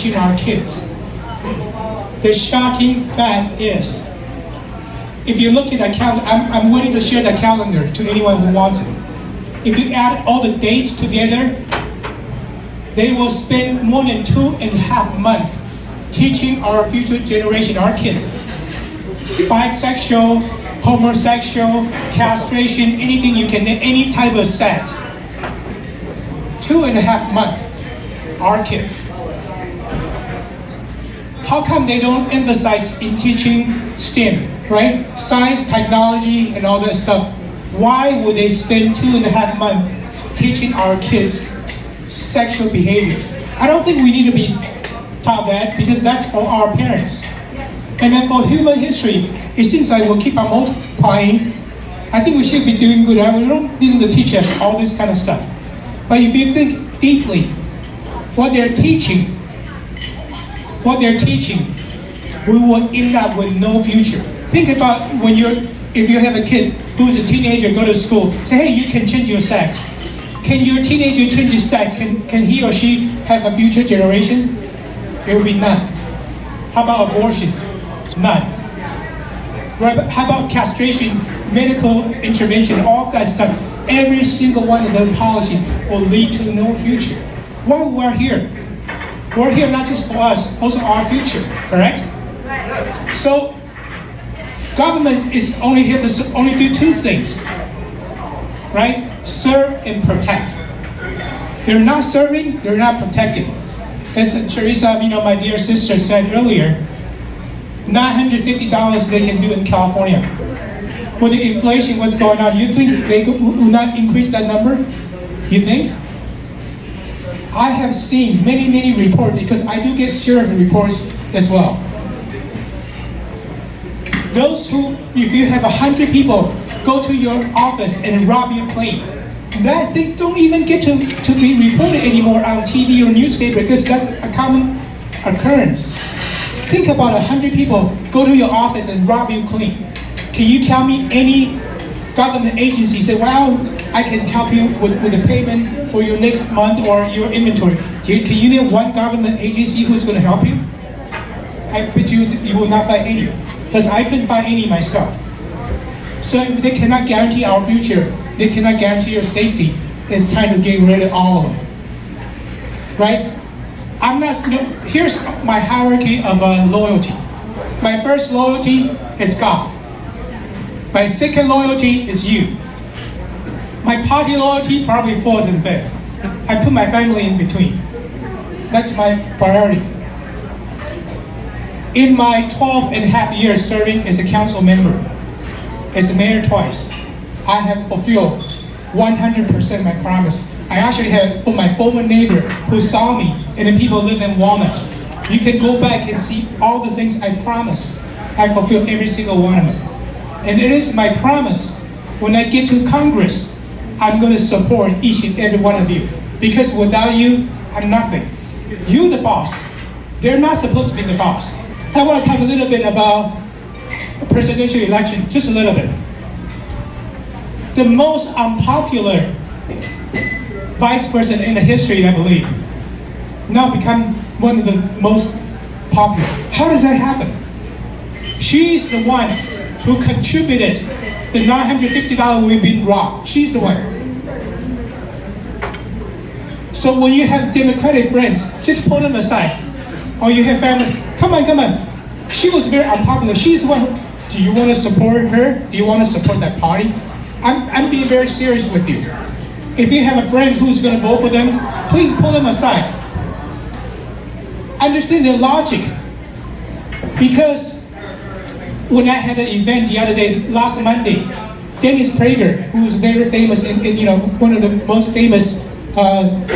teaching our kids. The shocking fact is, if you look at that calendar, I'm willing to share that calendar to anyone who wants it. If you add all the dates together, they will spend more than 2.5 months teaching our future generation, our kids, bisexual, homosexual, castration, anything you can, any type of sex. 2.5 months, our kids. How come they don't emphasize in teaching STEM, right? Science, technology, and all that stuff. Why would they spend 2.5 months teaching our kids sexual behaviors? I don't think we need to be taught that because that's for our parents. And then for human history, it seems like we'll keep on multiplying. I think we should be doing good. We don't need them to teach us all this kind of stuff. But if you think deeply, what they're teaching, we will end up with no future. Think about if you have a kid who's a teenager, go to school, say, hey, you can change your sex. Can your teenager change his sex? Can he or she have a future generation? There will be none. How about abortion? None. Right? How about castration, medical intervention, all that stuff? Every single one of those policies will lead to no future. Why we are here? We're here not just for us, also our future, correct? So, government is only here to only do two things, right? Serve and protect. They're not serving, they're not protecting. As Teresa, my dear sister said earlier, $950 they can do in California. With the inflation, what's going on, you think they will not increase that number? You think? I have seen many reports because I do get sheriff reports as well. Those who, if you have 100 people go to your office and rob your plane, that they don't even get to be reported anymore on TV or newspaper because that's a common occurrence. Think about 100 people go to your office and rob you clean. Can you tell me any government agency say, well, I can help you with the payment for your next month or your inventory? Can you name one government agency who's going to help you? I bet you will not find any, because I couldn't find any myself. So if they cannot guarantee our future, they cannot guarantee your safety, it's time to get rid of all of them. Right? I'm not, here's my hierarchy of loyalty. My first loyalty is God. My second loyalty is you. My party loyalty probably fourth and fifth. I put my family in between. That's my priority. In my 12.5 years serving as a council member, as a mayor twice, I have fulfilled 100% my promise. I actually have for my former neighbor who saw me, and the people live in Walnut. You can go back and see all the things I promised. I fulfilled every single one of them. And it is my promise, when I get to Congress, I'm going to support each and every one of you. Because without you, I'm nothing. You're the boss. They're not supposed to be the boss. I want to talk a little bit about the presidential election, just a little bit. The most unpopular vice president in the history, I believe, now become one of the most popular. How does that happen? She's the one who contributed the $950 we've been robbed. She's the one. So when you have Democratic friends, just pull them aside. Or you have family, come on. She was very unpopular. She's the one. Do you want to support her? Do you want to support that party? I'm being very serious with you. If you have a friend who's going to vote for them, please pull them aside. Understand the logic. Because when I had an event the other day, last Monday, Dennis Prager, who's very famous and one of the most famous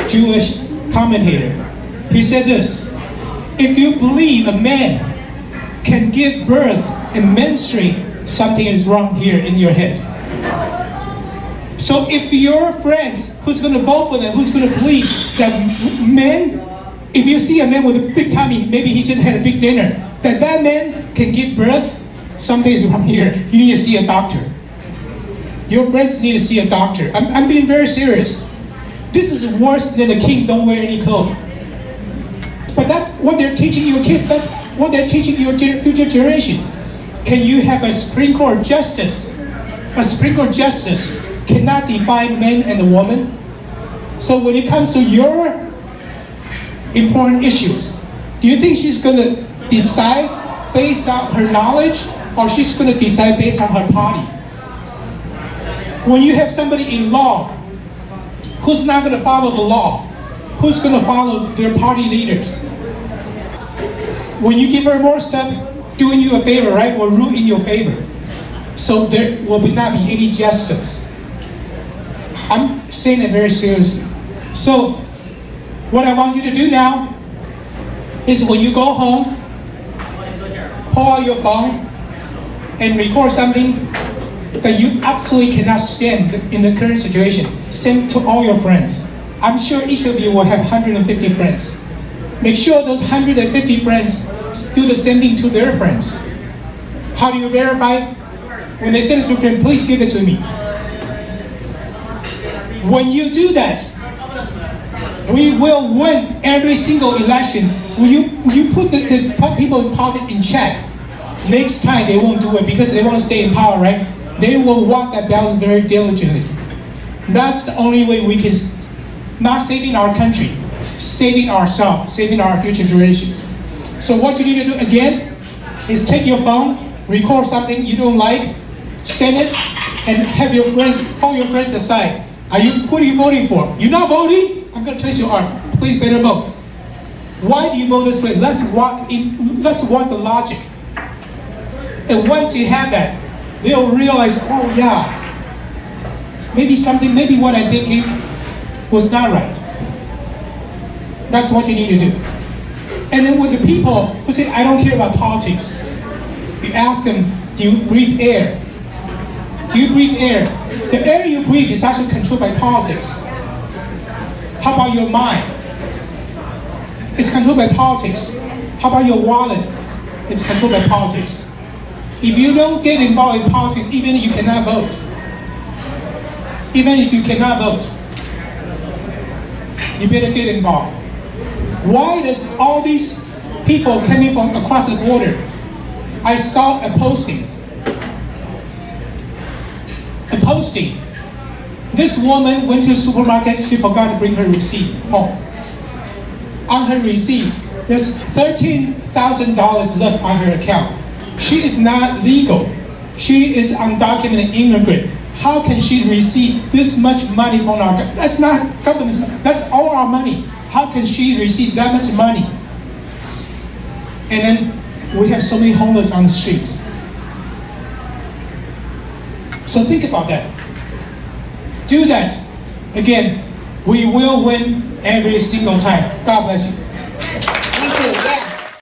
Jewish commentator, he said this: if you believe a man can give birth and menstruate, something is wrong here in your head. So if your friends who's going to vote for them, who's going to believe that men, if you see a man with a big tummy, maybe he just had a big dinner, that man can give birth, something is wrong here. You need to see a doctor. Your friends need to see a doctor. I'm being very serious. This is worse than the king don't wear any clothes. But that's what they're teaching your kids. That's what they're teaching your future generation. Can you have a Supreme Court justice? A Supreme Court justice cannot define man and woman. So when it comes to your important issues, do you think she's going to decide based on her knowledge, or she's going to decide based on her party? When you have somebody in law who's not going to follow the law, who's going to follow their party leaders? When you give her more stuff, doing you a favor, right, will rule in your favor. So there will not be any justice. I'm saying it very seriously. So what I want you to do now is when you go home, pull out your phone and record something that you absolutely cannot stand in the current situation. Send to all your friends. I'm sure each of you will have 150 friends. Make sure those 150 friends do the same thing to their friends. How do you verify? When they send it to a friend, please give it to me. When you do that, we will win every single election. When you put the people in politics in check, next time they won't do it because they want to stay in power, right? They will walk that balance very diligently. That's the only way we can, not saving our country, saving ourselves, saving our future generations. So what you need to do again is take your phone, record something you don't like, send it, and have your friends, call your friends aside. Who are you voting for? You're not voting? I'm going to twist your arm. Please better vote. Why do you vote this way? Let's walk the logic. And once you have that, they'll realize, oh yeah, maybe what I'm thinking was not right. That's what you need to do. And then with the people who say, I don't care about politics, you ask them, do you breathe air? Do you breathe air? The air you breathe is actually controlled by politics. How about your mind? It's controlled by politics. How about your wallet? It's controlled by politics. If you don't get involved in politics, even if you cannot vote, you better get involved. Why does all these people coming from across the border? I saw a posting. This woman went to the supermarket, she forgot to bring her receipt home. On her receipt, there's $13,000 left on her account. She is not legal. She is undocumented immigrant. How can she receive this much money from our government? That's not government's money. That's all our money. How can she receive that much money? And then we have so many homeless on the streets. So think about that. Do that. Again, we will win every single time. God bless you.